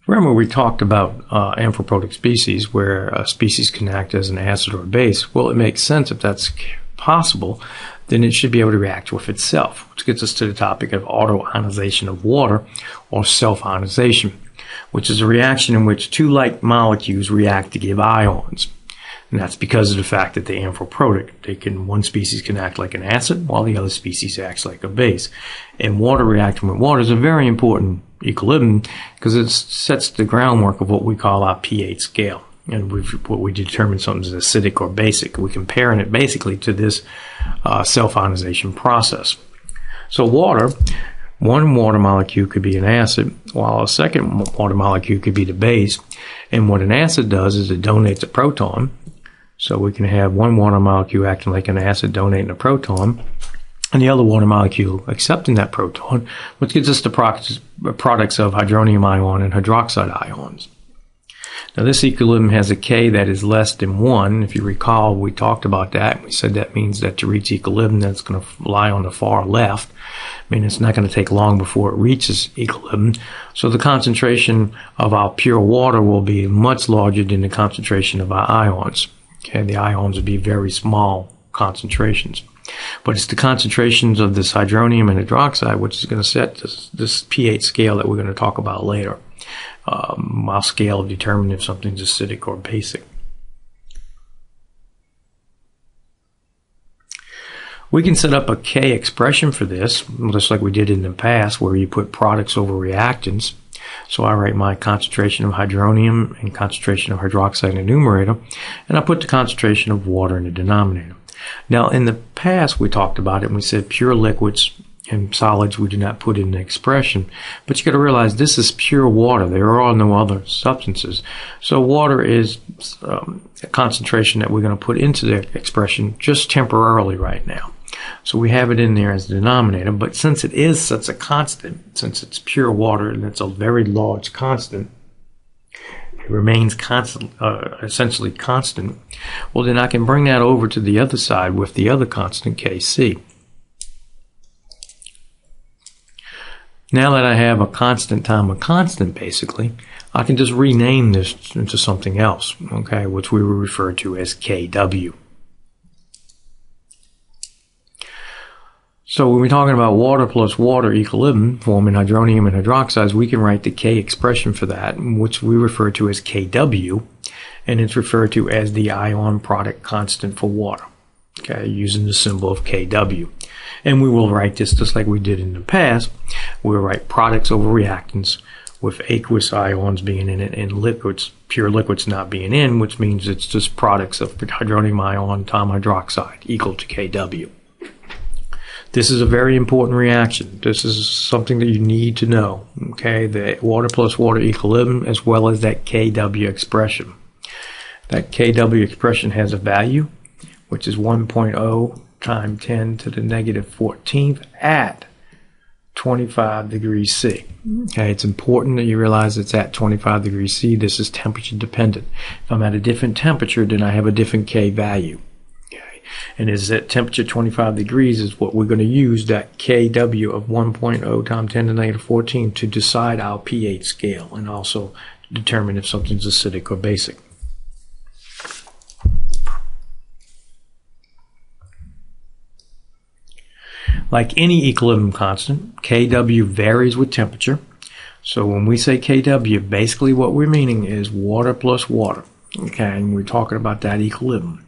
Remember, we talked about amphiprotic species, where a species can act as an acid or a base. Well, it makes sense if that's possible, then it should be able to react with itself, which gets us to the topic of autoionization of water, or self-ionization, which is a reaction in which two like molecules react to give ions. And that's because of the fact that they're amphiprotic. One species can act like an acid, while the other species acts like a base. And water reacting with water is a very important equilibrium, because it sets the groundwork of what we call our pH scale. And what we determine something is acidic or basic. We're comparing it basically to this self-ionization process. So one water molecule could be an acid, while a second water molecule could be the base. And what an acid does is it donates a proton. So we can have one water molecule acting like an acid donating a proton, and the other water molecule accepting that proton, which gives us the products of hydronium ion and hydroxide ions. Now, this equilibrium has a K that is less than 1. If you recall, we talked about that. We said that means that to reach equilibrium, that's going to lie on the far left. I mean, it's not going to take long before it reaches equilibrium. So the concentration of our pure water will be much larger than the concentration of our ions. Okay, the ions will be very small concentrations. But it's the concentrations of this hydronium and hydroxide which is going to set this pH scale that we're going to talk about later. Our scale of determining if something's acidic or basic. We can set up a K expression for this, just like we did in the past, where you put products over reactants. So I write my concentration of hydronium and concentration of hydroxide in the numerator, and I put the concentration of water in the denominator. Now, in the past, we talked about it, and we said pure liquids and solids we do not put in the expression. But you got to realize this is pure water. There are no other substances. So water is a concentration that we're going to put into the expression just temporarily right now. So we have it in there as the denominator, but since it is such a constant, since it's pure water and it's a very large constant, it remains constant, essentially constant, well then I can bring that over to the other side with the other constant, Kc. Now that I have a constant time a constant, basically, I can just rename this into something else, okay, which we will refer to as Kw. So when we're talking about water plus water equilibrium forming hydronium and hydroxides, we can write the K expression for that, which we refer to as Kw, and it's referred to as the ion product constant for water, okay, using the symbol of Kw. And we will write this just like we did in the past. We'll write products over reactants with aqueous ions being in it and liquids, pure liquids not being in, which means it's just products of hydronium ion time hydroxide equal to Kw. This is a very important reaction. This is something that you need to know, okay? The water plus water equilibrium as well as that Kw expression. That Kw expression has a value, which is 1.0 times 10 to the negative 14th at 25 degrees C. Okay, it's important that you realize it's at 25 degrees C. This is temperature dependent. If I'm at a different temperature, then I have a different K value. And is at temperature 25 degrees is what we're going to use that Kw of 1.0 times 10 to the negative 14 to decide our pH scale and also determine if something's acidic or basic. Like any equilibrium constant, Kw varies with temperature. So when we say Kw, basically what we're meaning is water plus water. Okay, and we're talking about that equilibrium.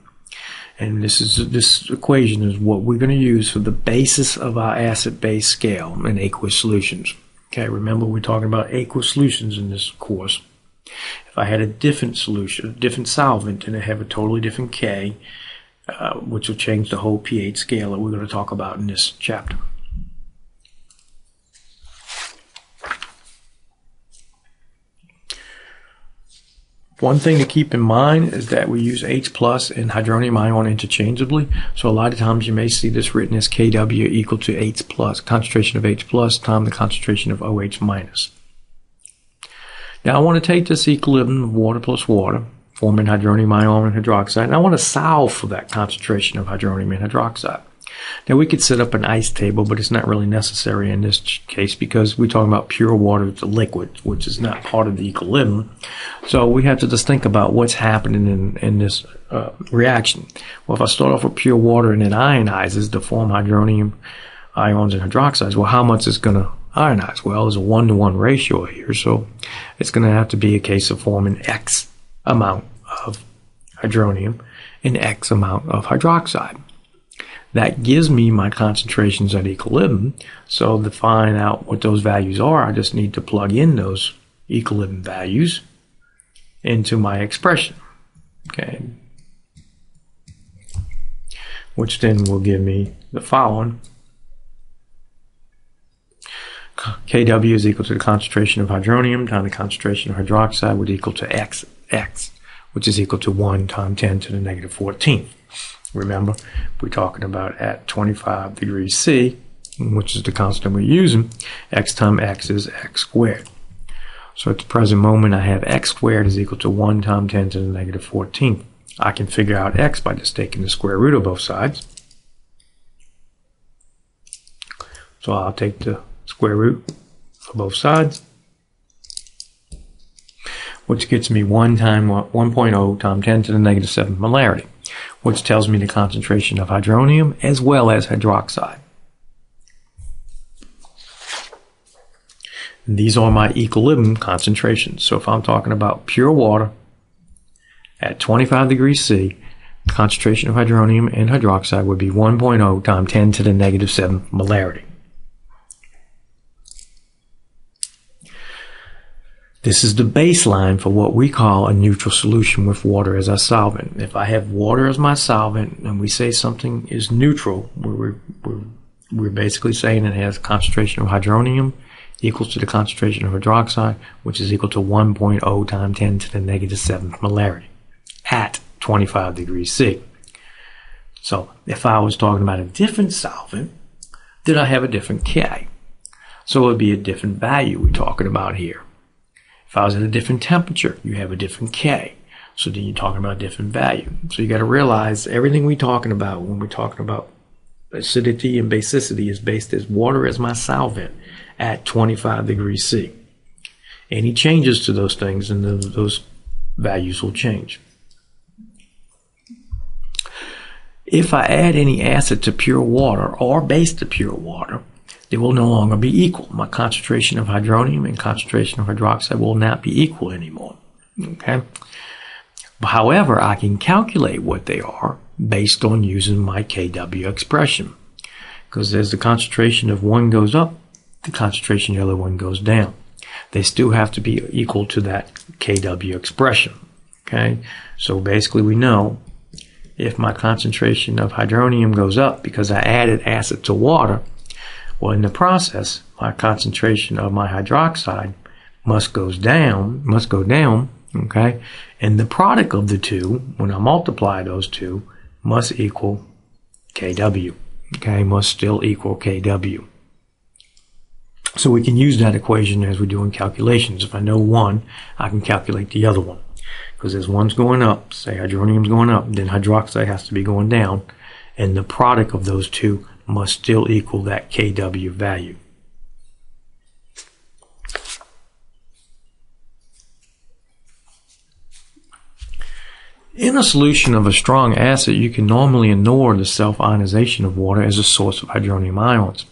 And this equation is what we're going to use for the basis of our acid-base scale in aqueous solutions. Okay, remember we're talking about aqueous solutions in this course. If I had a different solution, a different solvent, and I have a totally different K, which will change the whole pH scale that we're going to talk about in this chapter. One thing to keep in mind is that we use H plus and hydronium ion interchangeably. So a lot of times you may see this written as Kw equal to H plus, concentration of H plus times the concentration of OH minus. Now I want to take this equilibrium of water plus water, forming hydronium ion and hydroxide, and I want to solve for that concentration of hydronium and hydroxide. Now, we could set up an ice table, but it's not really necessary in this case because we're talking about pure water to liquid, which is not part of the equilibrium. So we have to just think about what's happening in this reaction. Well, if I start off with pure water and it ionizes to form hydronium ions and hydroxides, well, how much is going to ionize? Well, there's a 1-to-1 ratio here, so it's going to have to be a case of forming X amount of hydronium and X amount of hydroxide. That gives me my concentrations at equilibrium. So to find out what those values are, I just need to plug in those equilibrium values into my expression. Okay. Which then will give me the following. Kw is equal to the concentration of hydronium times the concentration of hydroxide would equal to X, which is equal to 1 times 10 to the negative 14th. Remember, we're talking about at 25 degrees C, which is the constant we're using. X times X is X squared. So at the present moment, I have X squared is equal to 1 times 10 to the negative 14th. I can figure out X by just taking the square root of both sides. So I'll take the square root of both sides, which gets me 1.0 times 10 to the negative 7th molarity, which tells me the concentration of hydronium as well as hydroxide. And these are my equilibrium concentrations. So if I'm talking about pure water at 25 degrees C, the concentration of hydronium and hydroxide would be 1.0 times 10 to the negative 7th molarity. This is the baseline for what we call a neutral solution with water as our solvent. If I have water as my solvent and we say something is neutral, we're basically saying it has a concentration of hydronium equals to the concentration of hydroxide, which is equal to 1.0 times 10 to the negative 7th molarity at 25 degrees C. So if I was talking about a different solvent, then I have a different K. So it would be a different value we're talking about here. If I was at a different temperature, you have a different K. So then you're talking about a different value. So you got to realize everything we're talking about when we're talking about acidity and basicity is based as water as my solvent at 25 degrees C. Any changes to those things and those values will change. If I add any acid to pure water or base to pure water, they will no longer be equal. My concentration of hydronium and concentration of hydroxide will not be equal anymore. Okay. However, I can calculate what they are based on using my Kw expression. Because as the concentration of one goes up, the concentration of the other one goes down. They still have to be equal to that Kw expression. Okay. So basically we know if my concentration of hydronium goes up because I added acid to water, well, in the process, my concentration of my hydroxide must go down, okay? And the product of the two, when I multiply those two, must equal Kw, okay? Must still equal Kw. So we can use that equation as we're doing calculations. If I know one, I can calculate the other one. Because as one's going up, say hydronium's going up, then hydroxide has to be going down, and the product of those two must still equal that Kw value. In a solution of a strong acid, you can normally ignore the self-ionization of water as a source of hydronium ions.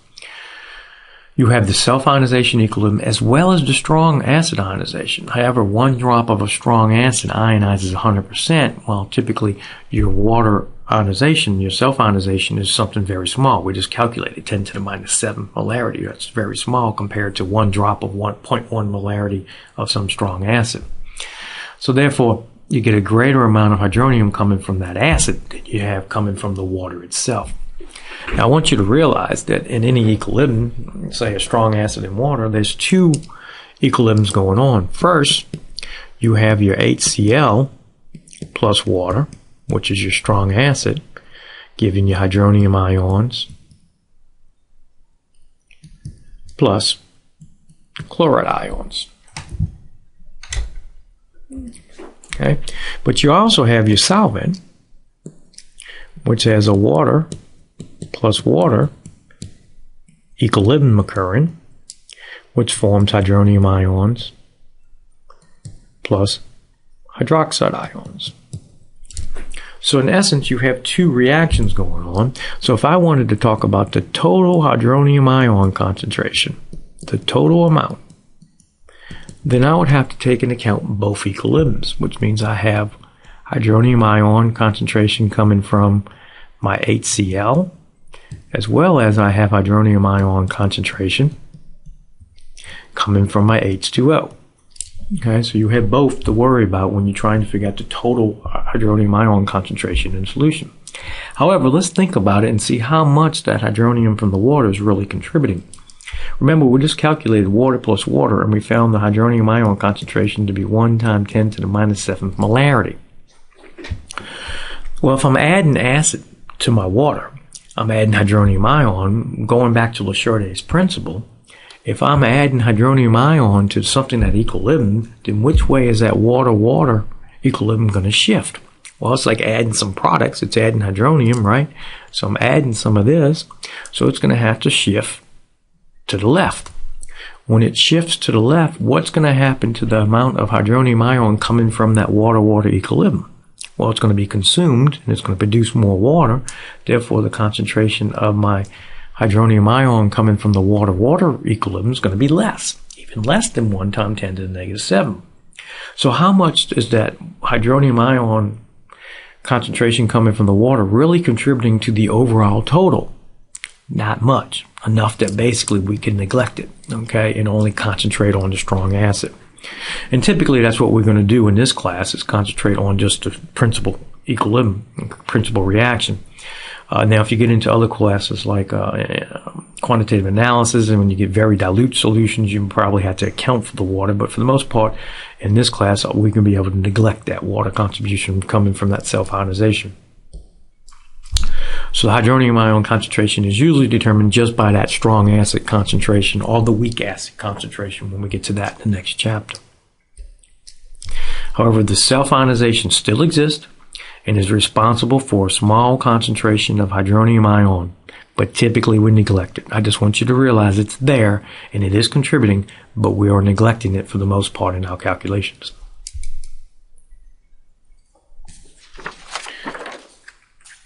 You have the self-ionization equilibrium as well as the strong acid ionization. However, one drop of a strong acid ionizes 100%, while typically your water ionization, your self-ionization is something very small. We just calculated 10 to the minus 7 molarity. That's very small compared to one drop of 1.1 molarity of some strong acid. So therefore, you get a greater amount of hydronium coming from that acid than you have coming from the water itself. Now, I want you to realize that in any equilibrium, say a strong acid and water, there's two equilibriums going on. First, you have your HCl plus water, which is your strong acid, giving you hydronium ions plus chloride ions. Okay, but you also have your solvent, which has a water plus water, equilibrium occurring, which forms hydronium ions plus hydroxide ions. So in essence, you have two reactions going on. So if I wanted to talk about the total hydronium ion concentration, the total amount, then I would have to take into account both equilibriums, which means I have hydronium ion concentration coming from my HCl, as well as I have hydronium ion concentration coming from my H2O. Okay, so you have both to worry about when you're trying to figure out the total hydronium ion concentration in solution. However, let's think about it and see how much that hydronium from the water is really contributing. Remember, we just calculated water plus water, and we found the hydronium ion concentration to be 1 times 10 to the minus 7th molarity. Well, if I'm adding acid to my water, I'm adding hydronium ion. Going back to Lachaudiè's principle, if I'm adding hydronium ion to something at equilibrium, then which way is that water-water equilibrium going to shift? Well, it's like adding some products. It's adding hydronium, right? So I'm adding some of this, so it's going to have to shift to the left. When it shifts to the left, what's going to happen to the amount of hydronium ion coming from that water-water equilibrium? Well, it's going to be consumed, and it's going to produce more water. Therefore, the concentration of my hydronium ion coming from the water-water equilibrium is going to be less, even less than 1 times 10 to the negative 7. So how much is that hydronium ion concentration coming from the water really contributing to the overall total? Not much. Enough that basically we can neglect it, okay, and only concentrate on the strong acid. And typically that's what we're going to do in this class, is concentrate on just the principal equilibrium, principal reaction. Now, if you get into other classes like quantitative analysis, and when you get very dilute solutions, you probably have to account for the water. But for the most part, in this class, we can be able to neglect that water contribution coming from that self-ionization. So the hydronium ion concentration is usually determined just by that strong acid concentration or the weak acid concentration when we get to that in the next chapter. However, the self-ionization still exists and is responsible for a small concentration of hydronium ion, but typically we neglect it. I just want you to realize it's there and it is contributing, but we are neglecting it for the most part in our calculations.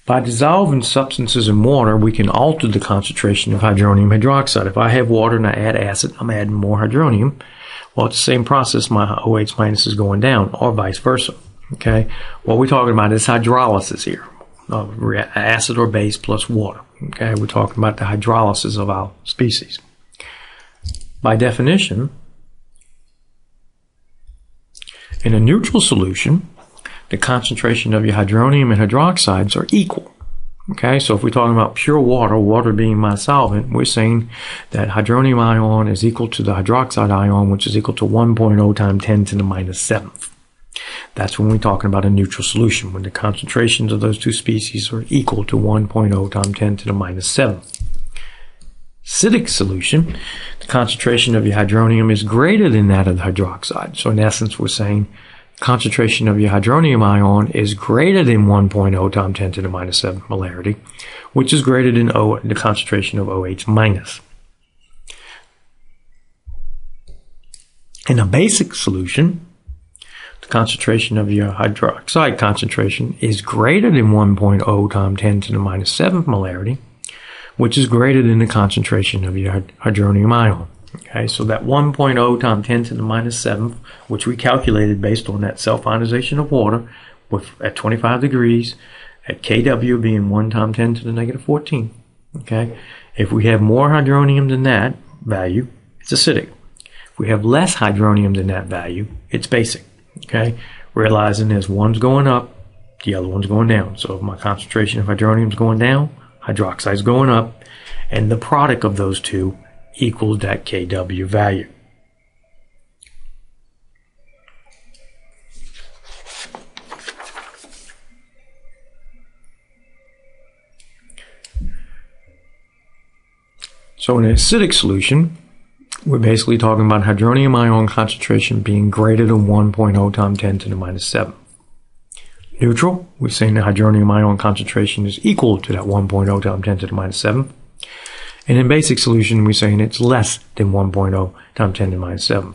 By dissolving substances in water, we can alter the concentration of hydronium hydroxide. If I have water and I add acid, I'm adding more hydronium. Well, it's the same process. My OH minus is going down, or vice versa. Okay, what we're talking about is hydrolysis here, acid or base plus water. Okay, we're talking about the hydrolysis of our species. By definition, in a neutral solution, the concentration of your hydronium and hydroxides are equal. Okay, so if we're talking about pure water, water being my solvent, we're saying that hydronium ion is equal to the hydroxide ion, which is equal to 1.0 times 10 to the minus 7th. That's when we're talking about a neutral solution, when the concentrations of those two species are equal to 1.0 times 10 to the minus 7th. Acidic solution, the concentration of your hydronium is greater than that of the hydroxide. So in essence, we're saying concentration of your hydronium ion is greater than 1.0 times 10 to the minus 7 molarity, which is greater than the concentration of OH minus. In a basic solution, the concentration of your hydroxide concentration is greater than 1.0 times 10 to the minus 7 molarity, which is greater than the concentration of your hydronium ion. Okay, so that 1.0 times 10 to the minus 7th, which we calculated based on that self-ionization of water at 25 degrees, at Kw being 1 times 10 to the negative 14. Okay, if we have more hydronium than that value, it's acidic. If we have less hydronium than that value, it's basic. Okay, realizing as one's going up, the other one's going down. So if my concentration of hydronium is going down, hydroxide is going up, and the product of those two equals that Kw value. So in an acidic solution, we're basically talking about hydronium ion concentration being greater than 1.0 times 10 to the minus 7. neutral, we're saying the hydronium ion concentration is equal to that 1.0 times 10 to the minus 7. And in basic solution, we're saying it's less than 1.0 times 10 to the minus 7.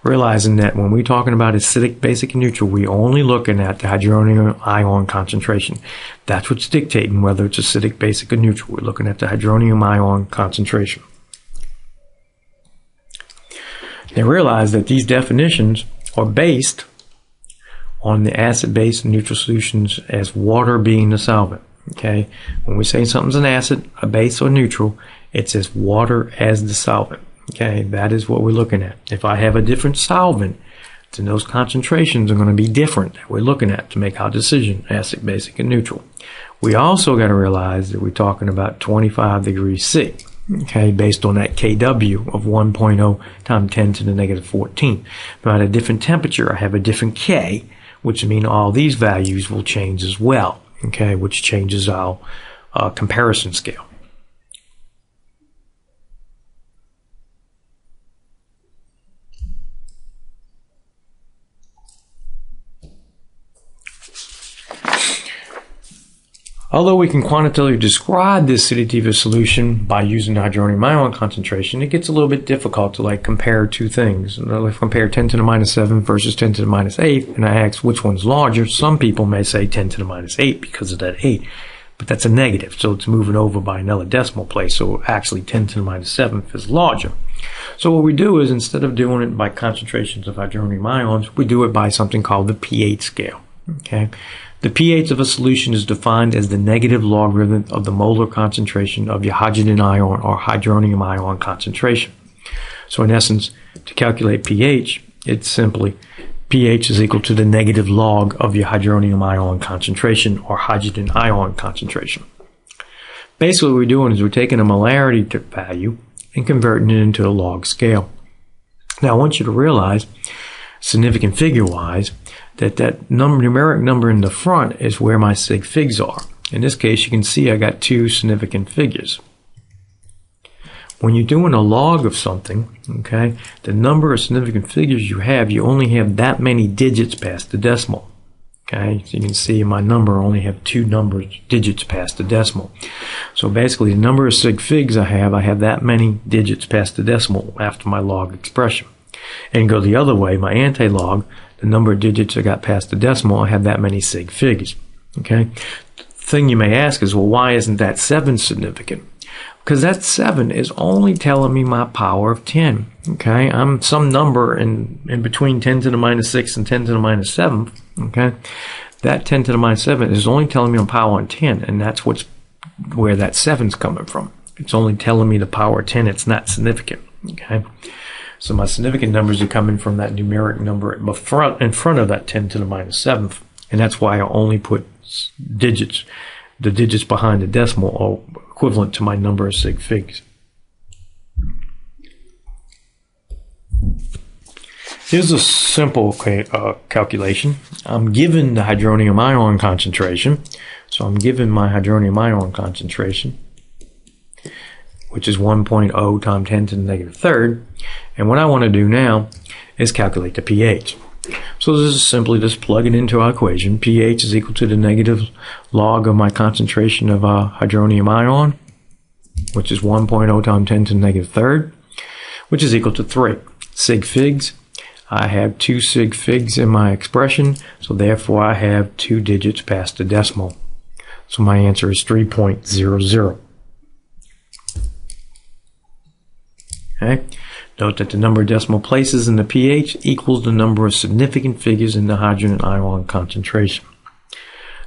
Realizing that when we're talking about acidic, basic, and neutral, we're only looking at the hydronium ion concentration. That's what's dictating whether it's acidic, basic, or neutral. We're looking at the hydronium ion concentration. Now realize that these definitions are based on the acid, base, and neutral solutions as water being the solvent. Okay, when we say something's an acid, a base, or neutral, it's as water as the solvent. Okay, that is what we're looking at. If I have a different solvent, then those concentrations are going to be different that we're looking at to make our decision, acid, basic, and neutral. We also got to realize that we're talking about 25 degrees C. Okay, based on that kW of 1.0 times 10 to the negative 14. Now at a different temperature, I have a different K, which means all these values will change as well. Okay, which changes our comparison scale. Although we can quantitatively describe the acidity of a solution by using the hydronium ion concentration, it gets a little bit difficult to compare two things. If I compare 10 to the minus 7 versus 10 to the minus 8, and I ask which one's larger, some people may say 10 to the minus 8 because of that 8. But that's a negative, so it's moving over by another decimal place. So actually 10 to the minus 7th is larger. So what we do is, instead of doing it by concentrations of hydronium ions, we do it by something called the pH scale. Okay. The pH of a solution is defined as the negative logarithm of the molar concentration of your hydrogen ion or hydronium ion concentration. So in essence, to calculate pH, it's simply pH is equal to the negative log of your hydronium ion concentration or hydrogen ion concentration. Basically what we're doing is we're taking a molarity value and converting it into a log scale. Now I want you to realize, significant figure-wise, that numeric number in the front is where my sig figs are. In this case, you can see I got two significant figures. When you're doing a log of something, okay, the number of significant figures you only have that many digits past the decimal. Okay, so you can see in my number I only have two digits past the decimal. So basically, the number of sig figs I have that many digits past the decimal after my log expression. And go the other way, my anti-log, the number of digits I got past the decimal, I have that many sig figs. Okay? The thing you may ask is, well, why isn't that 7 significant? Because that 7 is only telling me my power of 10. Okay? I'm some number in between 10 to the minus 6 and 10 to the minus 7. Okay? That 10 to the minus 7 is only telling me I'm power of 10, and that's where that 7's coming from. It's only telling me the power of 10. It's not significant. Okay? So my significant numbers are coming from that numeric number in front of that 10 to the minus 7th. And that's why I only put digits. The digits behind the decimal are equivalent to my number of sig figs. Here's a simple calculation. I'm given the hydronium ion concentration. So I'm given my hydronium ion concentration, which is 1.0 times 10 to the negative third. And what I want to do now is calculate the pH. So this is simply just plug it into our equation. pH is equal to the negative log of my concentration of hydronium ion, which is 1.0 times 10 to the negative third, which is equal to 3. Sig figs, I have 2 sig figs in my expression, so therefore I have 2 digits past the decimal. So my answer is 3.00. Okay. Note that the number of decimal places in the pH equals the number of significant figures in the hydrogen ion concentration.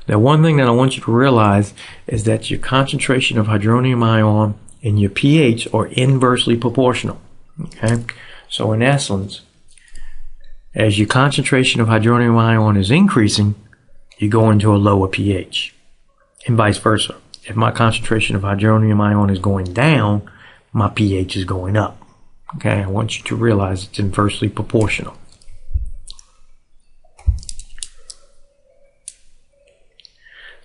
Now, one thing that I want you to realize is that your concentration of hydronium ion and your pH are inversely proportional. Okay? So in essence, as your concentration of hydronium ion is increasing, you go into a lower pH, and vice versa. If my concentration of hydronium ion is going down, my pH is going up. Okay, I want you to realize it's inversely proportional.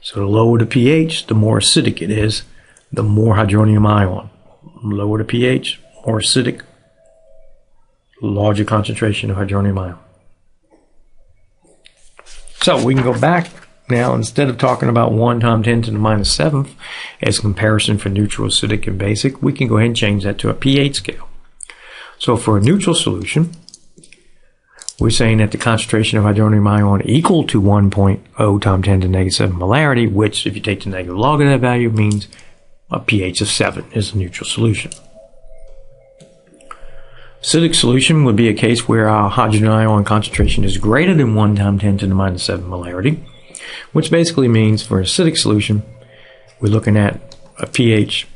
So the lower the pH, the more acidic it is, the more hydronium ion. Lower the pH, more acidic, larger concentration of hydronium ion. So we can go back Now, instead of talking about 1 times 10 to the minus 7th as comparison for neutral, acidic, and basic, we can go ahead and change that to a pH scale. So for a neutral solution, we're saying that the concentration of hydronium ion equal to 1.0 times 10 to the negative 7 molarity, which, if you take the negative log of that value, means a pH of 7 is a neutral solution. Acidic solution would be a case where our hydrogen ion concentration is greater than 1 times 10 to the minus 7 molarity, which basically means for acidic solution, we're looking at a pH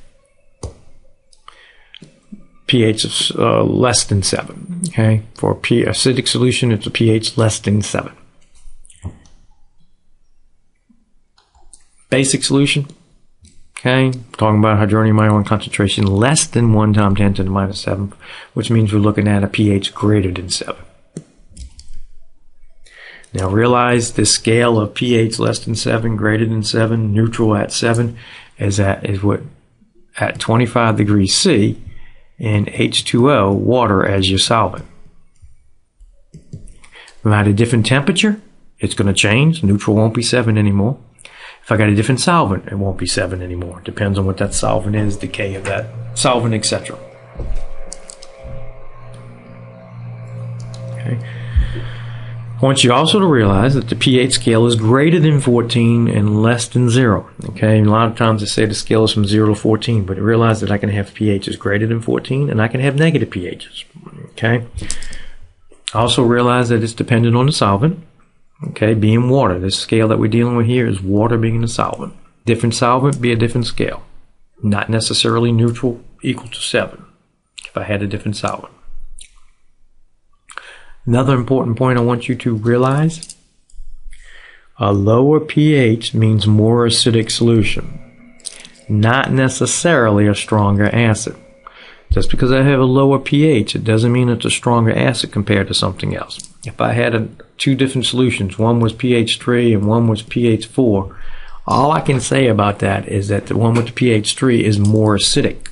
of less than 7. Okay, for acidic solution, it's a pH less than 7. Basic solution, okay, talking about hydronium ion concentration less than 1 times 10 to the minus 7, which means we're looking at a pH greater than 7. Now realize this scale of pH less than 7, greater than 7, neutral at 7 is what at 25 degrees C and H2O, water, as your solvent. If I'm at a different temperature, it's going to change. Neutral won't be 7 anymore. If I got a different solvent, it won't be 7 anymore. Depends on what that solvent is, decay of that solvent, etc. Okay. I want you also to realize that the pH scale is greater than 14 and less than 0. Okay, a lot of times they say the scale is from 0 to 14, but realize that I can have pHs greater than 14 and I can have negative pHs. Okay, also realize that it's dependent on the solvent. Okay, being water. This scale that we're dealing with here is water being the solvent. Different solvent, be a different scale. Not necessarily neutral equal to 7 if I had a different solvent. Another important point I want you to realize, a lower pH means more acidic solution, not necessarily a stronger acid. Just because I have a lower pH, it doesn't mean it's a stronger acid compared to something else. If I had two different solutions, one was pH 3 and one was pH 4, all I can say about that is that the one with the pH 3 is more acidic.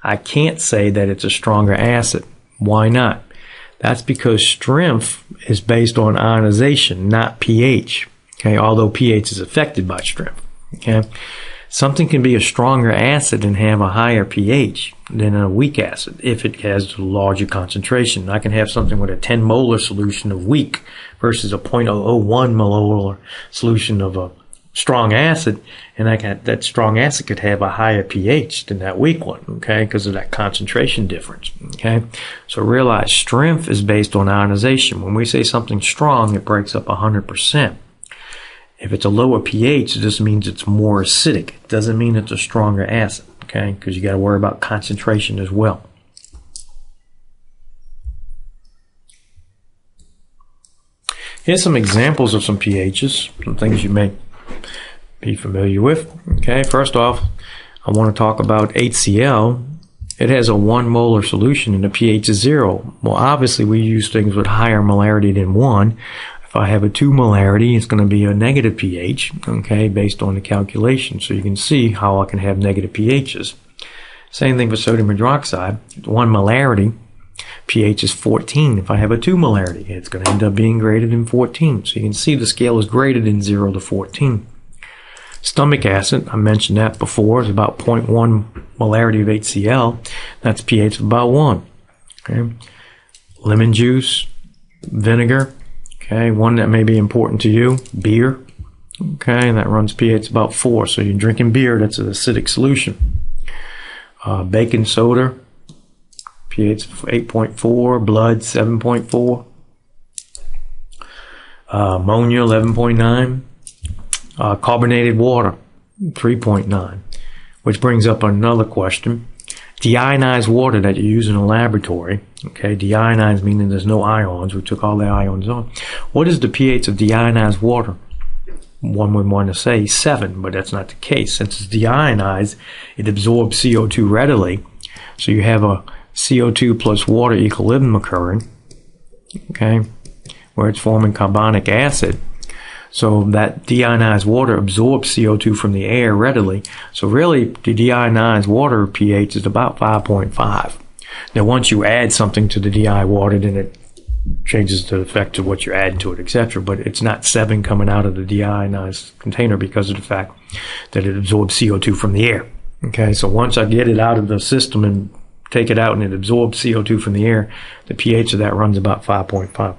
I can't say that it's a stronger acid. Why not? That's because strength is based on ionization, not pH. Okay, although pH is affected by strength. Okay, something can be a stronger acid and have a higher pH than a weak acid if it has a larger concentration. I can have something with a 10 molar solution of weak versus a 0.001 molar solution of a strong acid, and that strong acid could have a higher pH than that weak one, okay, because of that concentration difference, okay? So realize strength is based on ionization. When we say something strong, it breaks up 100%. If it's a lower pH, it just means it's more acidic. It doesn't mean it's a stronger acid, okay, because you got to worry about concentration as well. Here's some examples of some pHs, some things you may be familiar with. Okay, first off, I want to talk about HCl. It has a 1 molar solution and the pH is 0. Well, obviously we use things with higher molarity than 1. If I have a 2 molarity, it's going to be a negative pH, okay, based on the calculation. So you can see how I can have negative pHs. Same thing for sodium hydroxide. 1 molarity, pH is 14. If I have a 2 molarity, it's going to end up being greater than 14. So you can see the scale is greater than 0 to 14. Stomach acid, I mentioned that before, is about 0.1 molarity of HCl. That's pH of about 1. Okay. Lemon juice, vinegar, okay, one that may be important to you, beer, okay, and that runs pH about 4. So you're drinking beer, that's an acidic solution. Baking soda, pH 8.4, blood 7.4, ammonia 11.9, carbonated water 3.9, which brings up another question. Deionized water that you use in a laboratory, okay, deionized meaning there's no ions, we took all the ions on. What is the pH of deionized water? One would want to say 7, but that's not the case. Since it's deionized, it absorbs CO2 readily, so you have a CO2 plus water equilibrium occurring, okay, where it's forming carbonic acid. So that deionized water absorbs CO2 from the air readily. So really, the deionized water pH is about 5.5. Now, once you add something to the DI water, then it changes the effect to what you're adding to it, etc. But it's not 7 coming out of the deionized container because of the fact that it absorbs CO2 from the air. Okay, so once I get it out of the system and take it out and it absorbs CO2 from the air, the pH of that runs about 5.5.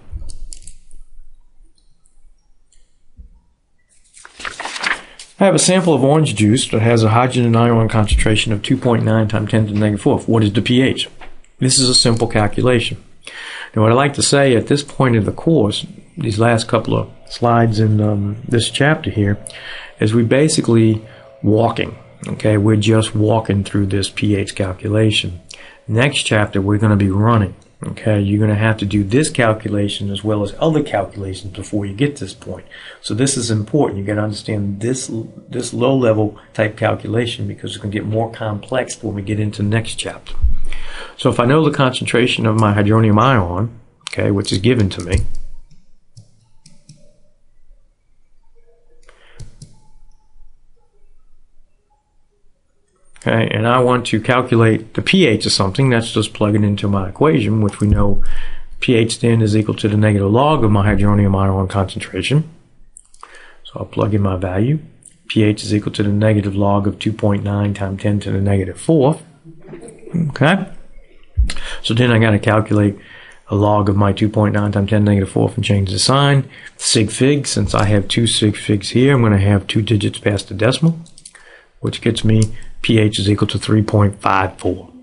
I have a sample of orange juice that has a hydrogen ion concentration of 2.9 times 10 to the negative 4th. What is the pH? This is a simple calculation. Now, what I like to say at this point in the course, these last couple of slides in this chapter here, is we basically walking. Okay, we're just walking through this pH calculation. Next chapter, we're going to be running. Okay, you're going to have to do this calculation as well as other calculations before you get to this point. So this is important. You got to understand this low-level type calculation because it's going to get more complex when we get into the next chapter. So if I know the concentration of my hydronium ion, okay, which is given to me, okay, and I want to calculate the pH of something, that's just plugging into my equation, which we know pH then is equal to the negative log of my hydronium ion concentration. So I'll plug in my value. pH is equal to the negative log of 2.9 times 10 to the negative 4th. Okay. So then I got to calculate a log of my 2.9 times 10 to the negative 4th and change the sign. Sig fig, since I have 2 sig figs here, I'm going to have 2 digits past the decimal, which gets me pH is equal to 3.54.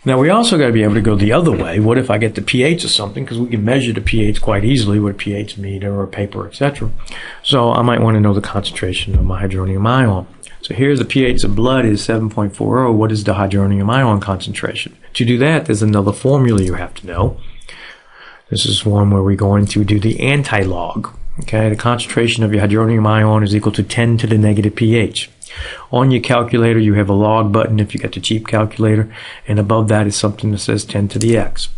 Now we also got to be able to go the other way. What if I get the pH of something? Because we can measure the pH quite easily with a pH meter or paper, etc. So I might want to know the concentration of my hydronium ion. So here's the pH of blood is 7.40. What is the hydronium ion concentration? To do that, there's another formula you have to know. This is one where we're going to do the anti-log. Okay, the concentration of your hydronium ion is equal to 10 to the negative pH. On your calculator, you have a log button if you got the cheap calculator, and above that is something that says 10 to the x.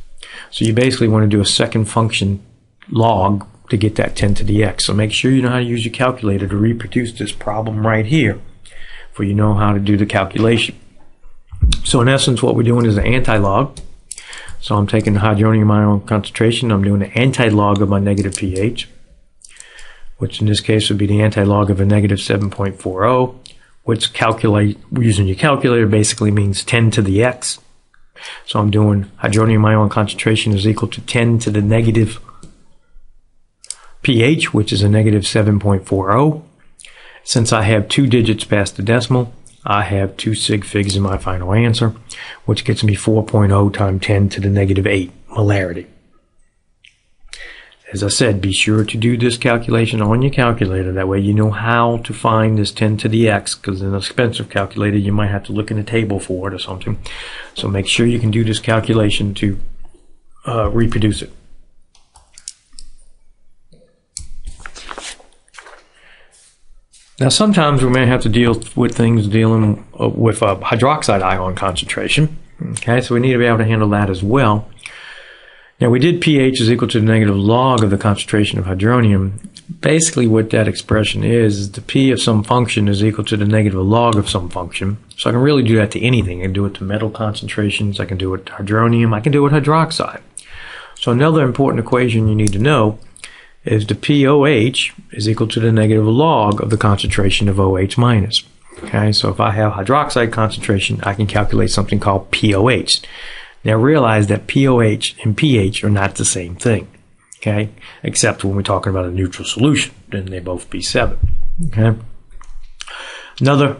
So you basically want to do a second function log to get that 10 to the x. So make sure you know how to use your calculator to reproduce this problem right here, for you know how to do the calculation. So in essence, what we're doing is an anti-log. So I'm taking the hydronium ion concentration, I'm doing the anti-log of my negative pH, which in this case would be the anti-log of a negative 7.40, which calculate using your calculator basically means 10 to the x. So I'm doing hydronium ion concentration is equal to 10 to the negative pH, which is a negative 7.40. Since I have 2 digits past the decimal, I have 2 sig figs in my final answer, which gets me 4.0 times 10 to the negative 8 molarity. As I said, be sure to do this calculation on your calculator. That way you know how to find this 10 to the x, because in an expensive calculator you might have to look in a table for it or something. So make sure you can do this calculation to reproduce it. Now sometimes we may have to deal with things dealing with a hydroxide ion concentration. Okay, so we need to be able to handle that as well. Now we did pH is equal to the negative log of the concentration of hydronium. Basically what that expression is the P of some function is equal to the negative log of some function. So I can really do that to anything. I can do it to metal concentrations, I can do it to hydronium, I can do it with hydroxide. So another important equation you need to know is the POH is equal to the negative log of the concentration of OH minus. Okay, so if I have hydroxide concentration, I can calculate something called POH. Now realize that POH and pH are not the same thing, okay? Except when we're talking about a neutral solution, then they both be 7, okay? Another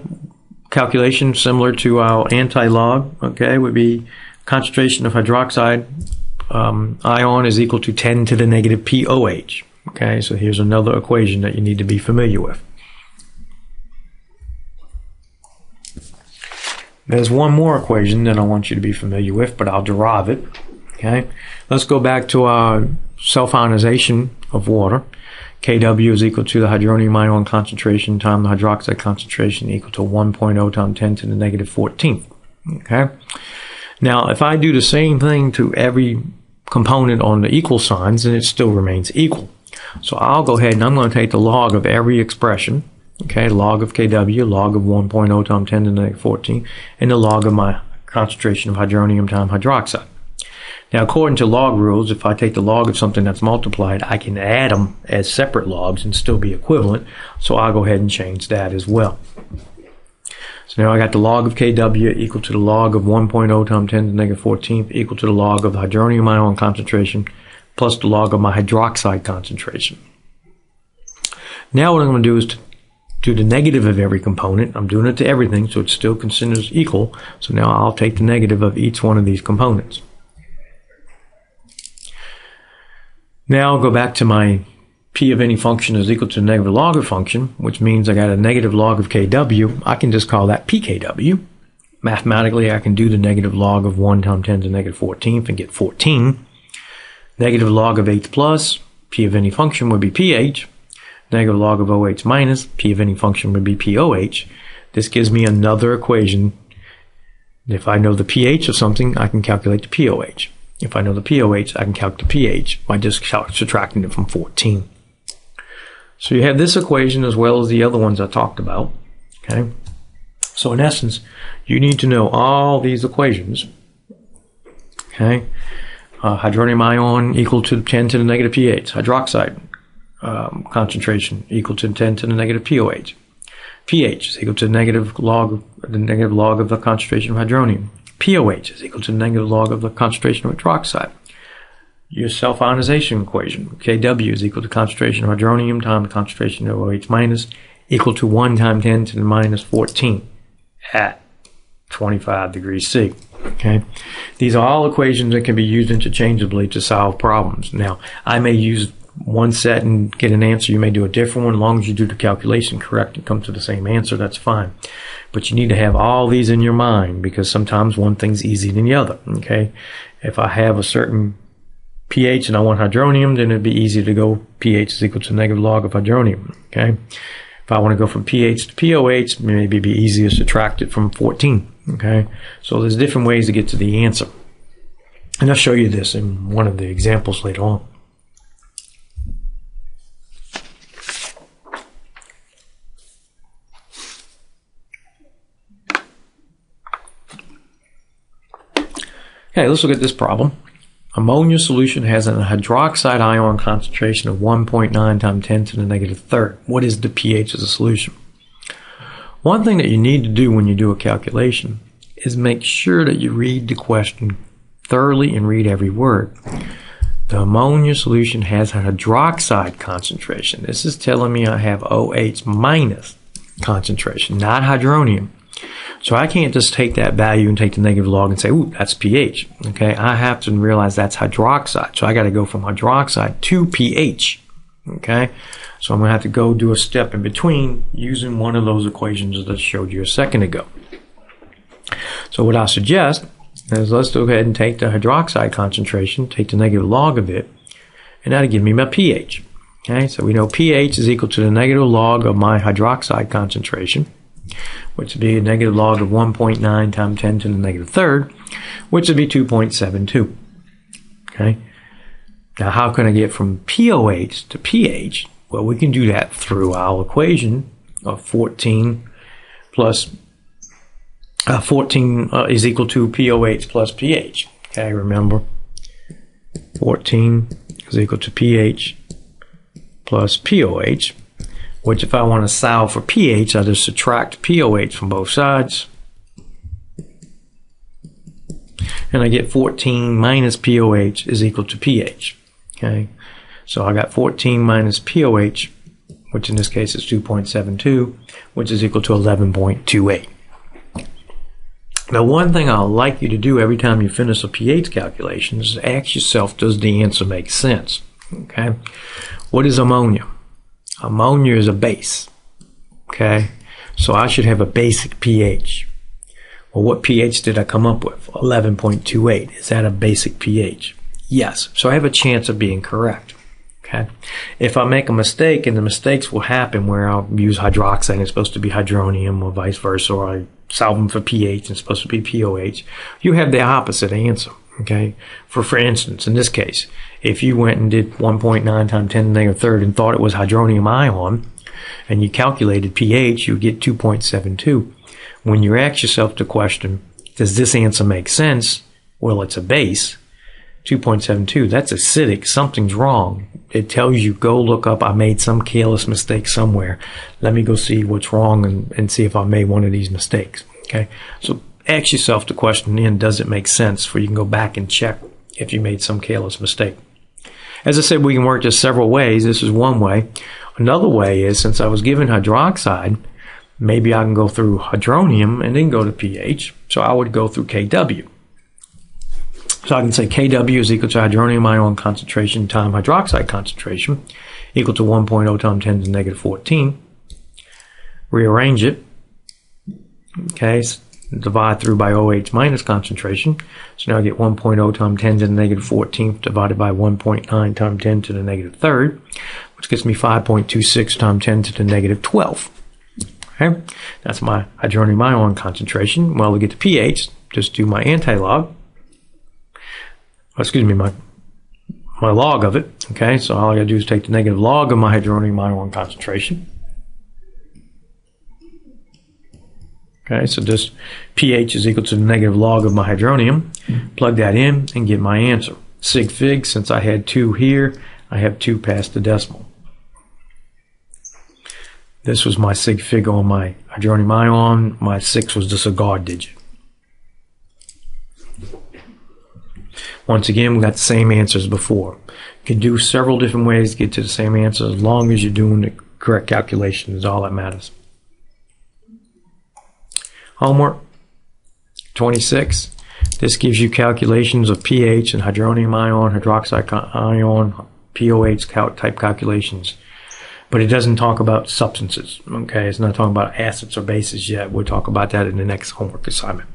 calculation similar to our anti-log, okay, would be concentration of hydroxide ion is equal to 10 to the negative POH, okay? So here's another equation that you need to be familiar with. There's one more equation that I want you to be familiar with, but I'll derive it. Okay, let's go back to our self-ionization of water. Kw is equal to the hydronium ion concentration times the hydroxide concentration equal to 1.0 times 10 to the negative 14th. Okay, now if I do the same thing to every component on the equal signs, then it still remains equal. So I'll go ahead and I'm going to take the log of every expression. Okay, log of Kw, log of 1.0 times 10 to the negative 14, and the log of my concentration of hydronium times hydroxide. Now, according to log rules, if I take the log of something that's multiplied, I can add them as separate logs and still be equivalent. So I'll go ahead and change that as well. So now I got the log of Kw equal to the log of 1.0 times 10 to the negative 14 equal to the log of the hydronium ion concentration plus the log of my hydroxide concentration. Now what I'm going to do is to do the negative of every component. I'm doing it to everything, so it still considers equal. So now I'll take the negative of each one of these components. Now I'll go back to my p of any function is equal to the negative log of function, which means I got a negative log of Kw. I can just call that pKw. Mathematically, I can do the negative log of 1 times 10 to the negative 14th and get 14. Negative log of H plus, p of any function would be pH. Negative log of OH minus, p of any function would be POH. This gives me another equation. If I know the pH of something, I can calculate the POH. If I know the POH, I can calculate the pH by just subtracting it from 14. So you have this equation as well as the other ones I talked about. Okay. So in essence, you need to know all these equations. Okay. Hydronium ion equal to 10 to the negative pH. Hydroxide concentration equal to 10 to the negative POH. pH is equal to the negative log of the concentration of hydronium. POH is equal to the negative log of the concentration of hydroxide. Your self-ionization equation, Kw is equal to concentration of hydronium times the concentration of OH minus equal to 1 times 10 to the minus 14 at 25 degrees C. Okay, these are all equations that can be used interchangeably to solve problems. Now, I may use one set and get an answer. You may do a different one. As long as you do the calculation correct and come to the same answer, that's fine. But you need to have all these in your mind because sometimes one thing's easier than the other. Okay, if I have a certain pH and I want hydronium, then it'd be easy to go pH is equal to negative log of hydronium. Okay, if I want to go from pH to POH, maybe it'd be easier to subtract it from 14. Okay, so there's different ways to get to the answer. And I'll show you this in one of the examples later on. Okay, let's look at this problem. Ammonia solution has a hydroxide ion concentration of 1.9 times 10 to the negative third. What is the pH of the solution? One thing that you need to do when you do a calculation is make sure that you read the question thoroughly and read every word. The ammonia solution has a hydroxide concentration. This is telling me I have OH minus concentration, not hydronium. So I can't just take that value and take the negative log and say, ooh, that's pH. Okay, I have to realize that's hydroxide. So I got to go from hydroxide to pH. Okay, so I'm going to have to go do a step in between using one of those equations that I showed you a second ago. So what I suggest is let's go ahead and take the hydroxide concentration, take the negative log of it, and that'll give me my pH. Okay, so we know pH is equal to the negative log of my hydroxide concentration, which would be a negative log of 1.9 times 10 to the negative third, which would be 2.72. Okay. Now, how can I get from POH to pH? Well, we can do that through our equation of 14 is equal to POH plus pH. Okay, remember, 14 is equal to pH plus POH, which if I want to solve for pH, I just subtract POH from both sides. And I get 14 minus POH is equal to pH. Okay, so I got 14 minus POH, which in this case is 2.72, which is equal to 11.28. Now, one thing I'd like you to do every time you finish a pH calculation is ask yourself, does the answer make sense? Okay, what is ammonia? Ammonia is a base. Okay, so I should have a basic pH. Well, what pH did I come up with? 11.28. Is that a basic pH? Yes. So I have a chance of being correct. Okay. If I make a mistake, and the mistakes will happen where I'll use hydroxide and it's supposed to be hydronium or vice versa, or I solve them for pH and it's supposed to be POH, you have the opposite answer. Okay. For instance, in this case, if you went and did 1.9 times 10 to the negative third and thought it was hydronium ion, and you calculated pH, you get 2.72. When you ask yourself the question, does this answer make sense? Well, it's a base. 2.72, that's acidic. Something's wrong. It tells you, go look up, I made some careless mistake somewhere. Let me go see what's wrong and see if I made one of these mistakes. Okay? So ask yourself the question then, does it make sense? For you can go back and check if you made some careless mistake. As I said, we can work this several ways. This is one way. Another way is, since I was given hydroxide, maybe I can go through hydronium and then go to pH. So I would go through Kw. So I can say Kw is equal to hydronium ion concentration times hydroxide concentration, equal to 1.0 times 10 to the negative 14. Rearrange it. Okay, divide through by OH minus concentration. So now I get 1.0 times 10 to the negative 14th divided by 1.9 times 10 to the negative 3rd, which gives me 5.26 times 10 to the negative 12. Okay, that's my hydronium ion concentration. Well, to get the pH, just do my anti-log. Excuse me, my log of it. Okay, so all I gotta do is take the negative log of my hydronium ion concentration. Okay, so this pH is equal to the negative log of my hydronium. Plug that in and get my answer. Sig fig, since I had 2 here, I have 2 past the decimal. This was my sig fig on my hydronium ion. My 6 was the cigar digit. Once again, we got the same answer as before. You can do several different ways to get to the same answer as long as you're doing the correct calculation is all that matters. Homework 26. This gives you calculations of pH and hydronium ion, hydroxide ion, POH type calculations. But it doesn't talk about substances. Okay, it's not talking about acids or bases yet. We'll talk about that in the next homework assignment.